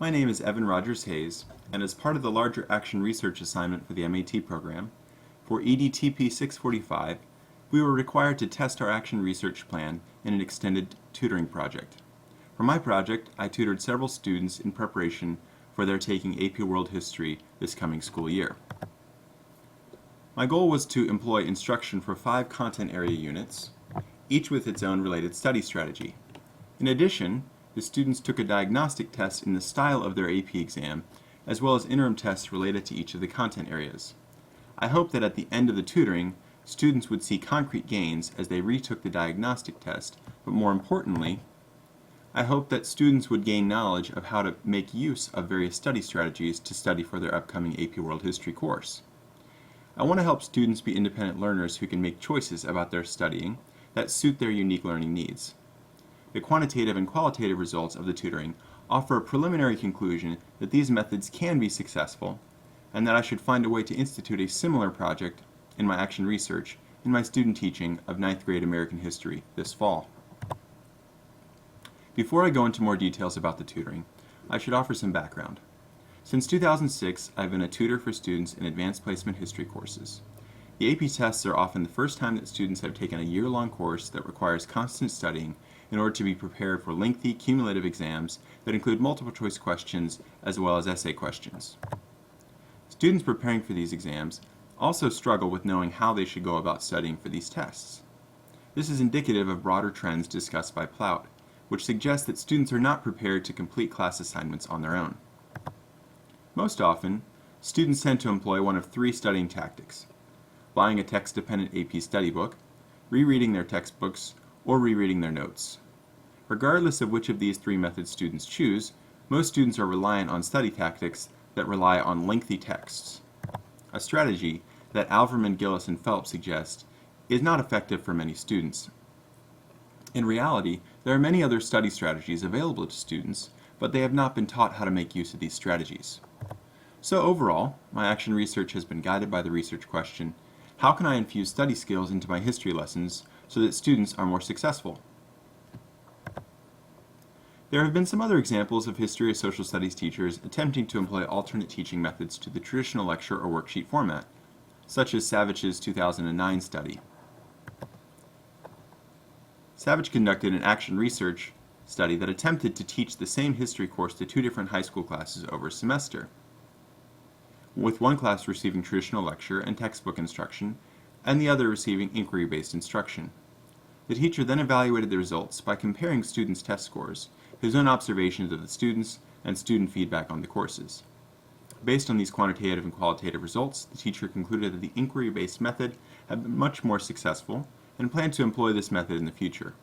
My name is Evan Rogers Hayes, and as part of the larger action research assignment for the MAT program, for EDTP 645, we were required to test our action research plan in an extended tutoring project. For my project, I tutored several students in preparation for their taking AP World History this coming school year. My goal was to employ instruction for 5 content area units, each with its own related study strategy. In addition, the students took a diagnostic test in the style of their AP exam, as well as interim tests related to each of the content areas. I hope that at the end of the tutoring, students would see concrete gains as they retook the diagnostic test, but more importantly, I hope that students would gain knowledge of how to make use of various study strategies to study for their upcoming AP World History course. I want to help students be independent learners who can make choices about their studying that suit their unique learning needs. The quantitative and qualitative results of the tutoring offer a preliminary conclusion that these methods can be successful, and that I should find a way to institute a similar project in my action research in my student teaching of 9th grade American history this fall. Before I go into more details about the tutoring, I should offer some background. Since 2006, I've been a tutor for students in advanced placement history courses. The AP tests are often the first time that students have taken a year-long course that requires constant studying in order to be prepared for lengthy cumulative exams that include multiple choice questions as well as essay questions. Students preparing for these exams also struggle with knowing how they should go about studying for these tests. This is indicative of broader trends discussed by Plout, which suggests that students are not prepared to complete class assignments on their own. Most often, students tend to employ one of 3 studying tactics: buying a text-dependent AP study book, rereading their textbooks, or rereading their notes. Regardless of which of these 3 methods students choose, most students are reliant on study tactics that rely on lengthy texts, a strategy that Alverman, Gillis, and Phelps suggest is not effective for many students. In reality, there are many other study strategies available to students, but they have not been taught how to make use of these strategies. So overall, my action research has been guided by the research question: how can I infuse study skills into my history lessons so that students are more successful? There have been some other examples of history or social studies teachers attempting to employ alternate teaching methods to the traditional lecture or worksheet format, such as Savage's 2009 study. Savage conducted an action research study that attempted to teach the same history course to 2 different high school classes over a semester, with one class receiving traditional lecture and textbook instruction, and the other receiving inquiry-based instruction. The teacher then evaluated the results by comparing students' test scores, his own observations of the students, and student feedback on the courses. Based on these quantitative and qualitative results, the teacher concluded that the inquiry-based method had been much more successful and planned to employ this method in the future.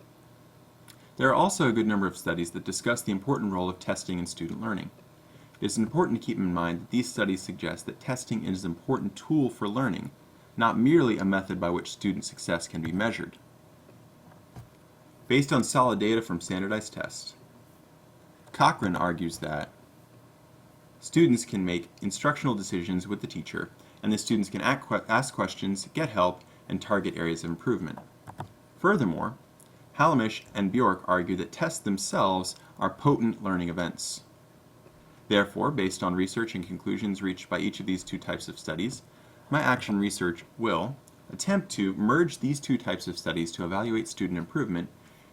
There are also a good number of studies that discuss the important role of testing in student learning. It is important to keep in mind that these studies suggest that testing is an important tool for learning, not merely a method by which student success can be measured. Based on solid data from standardized tests, Cochran argues that students can make instructional decisions with the teacher, and the students can ask questions, get help, and target areas of improvement. Furthermore, Halamish and Bjork argue that tests themselves are potent learning events. Therefore, based on research and conclusions reached by each of these 2 types of studies, my action research will attempt to merge these 2 types of studies to evaluate student improvement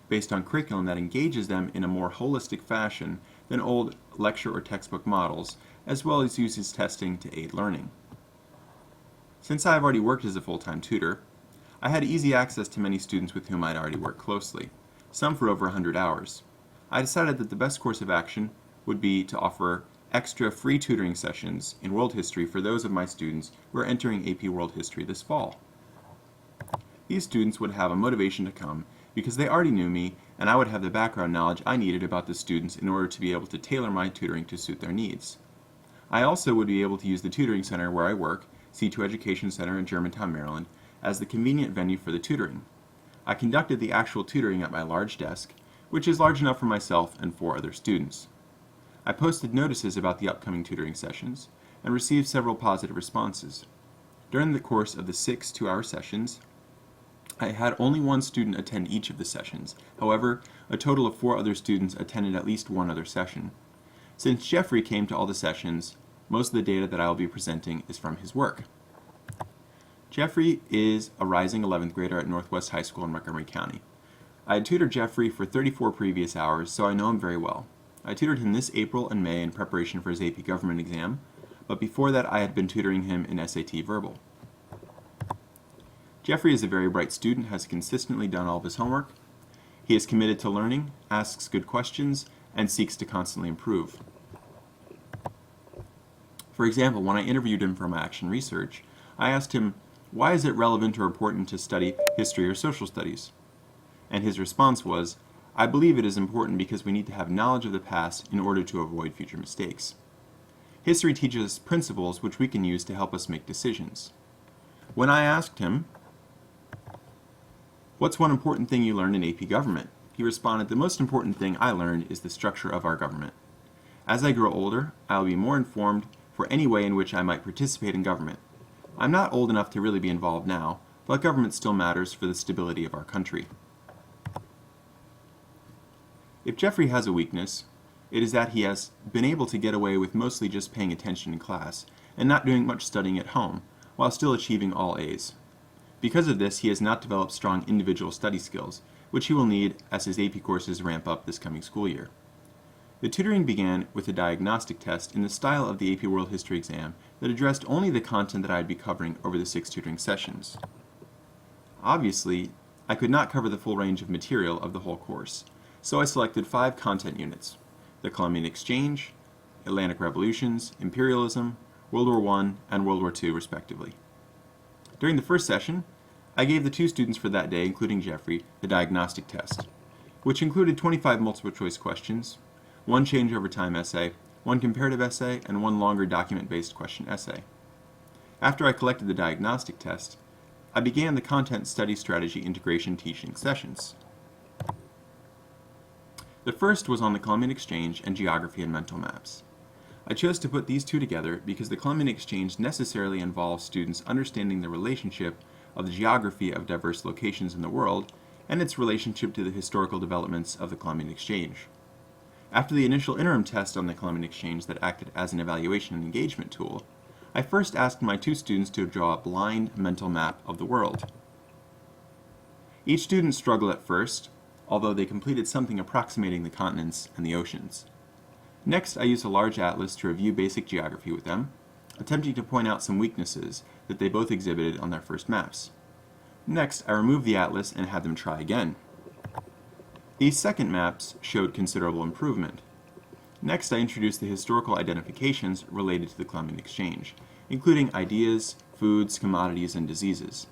based on curriculum that engages them in a more holistic fashion than old lecture or textbook models, as well as uses testing to aid learning. Since I have already worked as a full-time tutor, I had easy access to many students with whom I had already worked closely, some for over 100 hours. I decided that the best course of action would be to offer extra free tutoring sessions in world history for those of my students who are entering AP World History this fall. These students would have a motivation to come because they already knew me, and I would have the background knowledge I needed about the students in order to be able to tailor my tutoring to suit their needs. I also would be able to use the tutoring center where I work, C2 Education Center in Germantown, Maryland, as the convenient venue for the tutoring. I conducted the actual tutoring at my large desk, which is large enough for myself and 4 other students. I posted notices about the upcoming tutoring sessions and received several positive responses. During the course of the 6 2-hour sessions, I had only 1 student attend each of the sessions. However, a total of 4 other students attended at least one other session. Since Jeffrey came to all the sessions, most of the data that I will be presenting is from his work. Jeffrey is a rising 11th grader at Northwest High School in Montgomery County. I had tutored Jeffrey for 34 previous hours, so I know him very well. I tutored him this April and May in preparation for his AP Government exam, but before that I had been tutoring him in SAT Verbal. Jeffrey is a very bright student, has consistently done all of his homework. He is committed to learning, asks good questions, and seeks to constantly improve. For example, when I interviewed him for my action research, I asked him, why is it relevant or important to study history or social studies? And his response was, I believe it is important because we need to have knowledge of the past in order to avoid future mistakes. History teaches us principles which we can use to help us make decisions. When I asked him, what's one important thing you learned in AP Government? He responded, the most important thing I learned is the structure of our government. As I grow older, I will be more informed for any way in which I might participate in government. I'm not old enough to really be involved now, but government still matters for the stability of our country. If Jeffrey has a weakness, it is that he has been able to get away with mostly just paying attention in class and not doing much studying at home, while still achieving all A's. Because of this, he has not developed strong individual study skills, which he will need as his AP courses ramp up this coming school year. The tutoring began with a diagnostic test in the style of the AP World History exam that addressed only the content that I would be covering over the 6 tutoring sessions. Obviously, I could not cover the full range of material of the whole course, so I selected 5 content units: the Columbian Exchange, Atlantic Revolutions, Imperialism, World War I, and World War II, respectively. During the first session, I gave the 2 students for that day, including Jeffrey, the diagnostic test, which included 25 multiple-choice questions, 1 change-over time essay, 1 comparative essay, and 1 longer document-based question essay. After I collected the diagnostic test, I began the content study strategy integration teaching sessions. The first was on the Columbian Exchange and geography and mental maps. I chose to put these 2 together because the Columbian Exchange necessarily involves students understanding the relationship of the geography of diverse locations in the world and its relationship to the historical developments of the Columbian Exchange. After the initial interim test on the Columbian Exchange that acted as an evaluation and engagement tool, I first asked my 2 students to draw a blind mental map of the world. Each student struggled at first, although they completed something approximating the continents and the oceans. Next, I used a large atlas to review basic geography with them, attempting to point out some weaknesses that they both exhibited on their first maps. Next, I removed the atlas and had them try again. These second maps showed considerable improvement. Next, I introduced the historical identifications related to the Columbian Exchange, including ideas, foods, commodities, and diseases.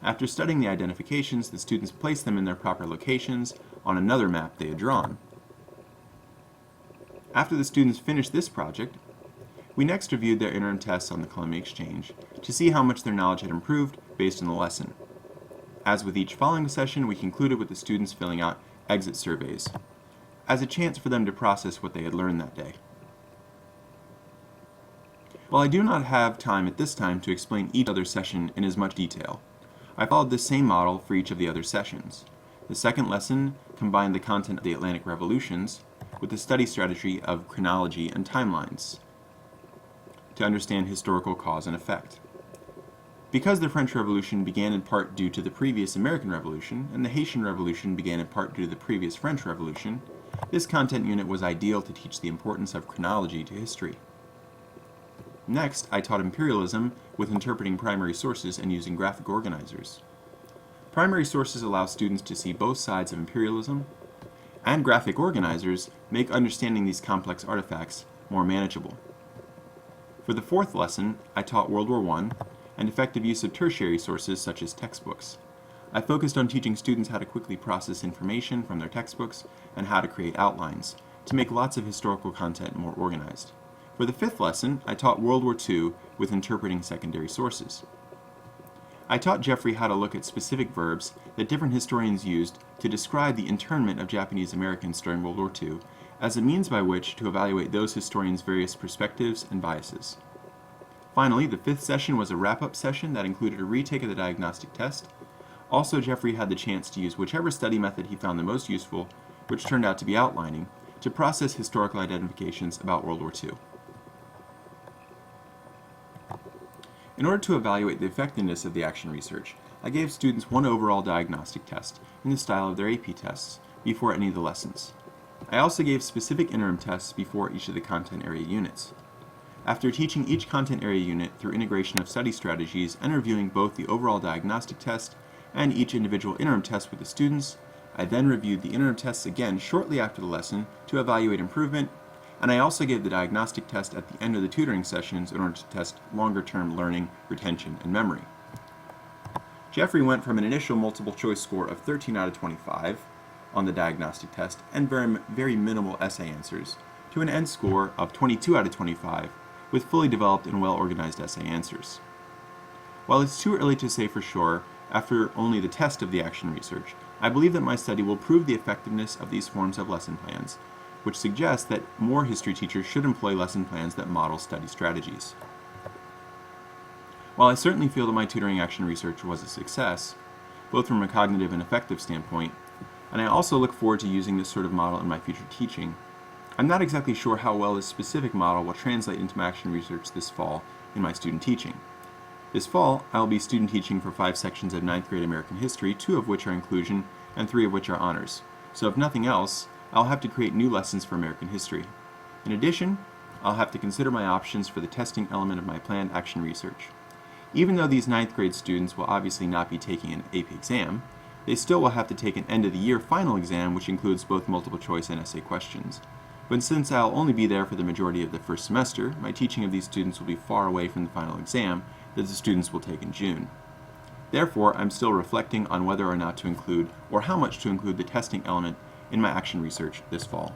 After studying the identifications, the students placed them in their proper locations on another map they had drawn. After the students finished this project, we next reviewed their interim tests on the Columbian Exchange to see how much their knowledge had improved based on the lesson. As with each following session, we concluded with the students filling out exit surveys, as a chance for them to process what they had learned that day. While I do not have time at this time to explain each other session in as much detail, I followed this same model for each of the other sessions. The second lesson combined the content of the Atlantic Revolutions with the study strategy of chronology and timelines to understand historical cause and effect. Because the French Revolution began in part due to the previous American Revolution, and the Haitian Revolution began in part due to the previous French Revolution, this content unit was ideal to teach the importance of chronology to history. Next, I taught imperialism with interpreting primary sources and using graphic organizers. Primary sources allow students to see both sides of imperialism, and graphic organizers make understanding these complex artifacts more manageable. For the fourth lesson, I taught World War I and effective use of tertiary sources such as textbooks. I focused on teaching students how to quickly process information from their textbooks and how to create outlines to make lots of historical content more organized. For the fifth lesson, I taught World War II with interpreting secondary sources. I taught Jeffrey how to look at specific verbs that different historians used to describe the internment of Japanese Americans during World War II as a means by which to evaluate those historians' various perspectives and biases. Finally, the fifth session was a wrap-up session that included a retake of the diagnostic test. Also, Jeffrey had the chance to use whichever study method he found the most useful, which turned out to be outlining, to process historical identifications about World War II. In order to evaluate the effectiveness of the action research, I gave students one overall diagnostic test in the style of their AP tests before any of the lessons. I also gave specific interim tests before each of the content area units. After teaching each content area unit through integration of study strategies and reviewing both the overall diagnostic test and each individual interim test with the students, I then reviewed the interim tests again shortly after the lesson to evaluate improvement, and I also gave the diagnostic test at the end of the tutoring sessions in order to test longer-term learning, retention, and memory. Jeffrey went from an initial multiple choice score of 13 out of 25 on the diagnostic test and very minimal essay answers to an end score of 22 out of 25 with fully developed and well-organized essay answers. While it's too early to say for sure, after only the test of the action research, I believe that my study will prove the effectiveness of these forms of lesson plans, which suggests that more history teachers should employ lesson plans that model study strategies. While I certainly feel that my tutoring action research was a success, both from a cognitive and affective standpoint, and I also look forward to using this sort of model in my future teaching, I'm not exactly sure how well this specific model will translate into my action research this fall in my student teaching. This fall, I will be student teaching for 5 sections of 9th grade American history, 2 of which are inclusion and 3 of which are honors. So if nothing else, I'll have to create new lessons for American history. In addition, I'll have to consider my options for the testing element of my planned action research. Even though these 9th grade students will obviously not be taking an AP exam, they still will have to take an end-of-the-year final exam which includes both multiple choice and essay questions. But since I'll only be there for the majority of the first semester, my teaching of these students will be far away from the final exam that the students will take in June. Therefore, I'm still reflecting on whether or not to include, or how much to include, the testing element in my action research this fall.